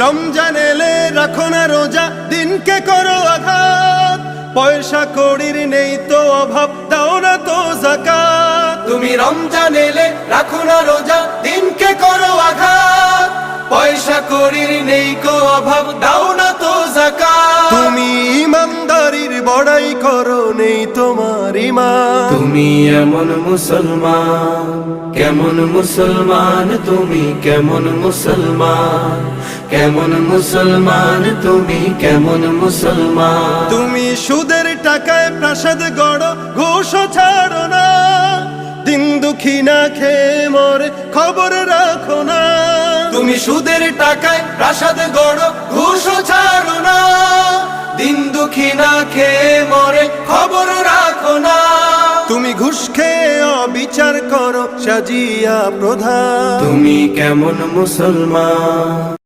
রমজান এলে রাখো না রোজা, দিনকে করো আঘাত। পয়সা কড়ির নেই তো অভাব, দাও না তো যাকাত। তুমি রমজান এলে রাখো না রোজা, দিনকে করো আঘাত। পয়সা কড়ির নেই কো অভাব, দাও না তো যাকাত। তুমি ইমানদারির বড়াই করো, নেই তোমার ঈমান। তুমি এমন মুসলমান, কেমন মুসলমান তুমি, কেমন মুসলমান, কেমন মুসলমান তুমি, কেমন মুসলমান। তুমি সুদের টাকায় প্রাসাদ গড়ো, ঘুষও ছাড়ো না। দিন দুঃখী না খেয়ে মরে, খবর রাখো না। তুমি সুদের টাকায় প্রাসাদ গড়ো, ঘুষও ছাড়ো না। দিন দুঃখী না খেয়ে মরে, খবর রাখো না। তুমি ঘুষ খেয়ে অবিচার করো, সাজিয়া প্রধান। তুমি কেমন মুসলমান,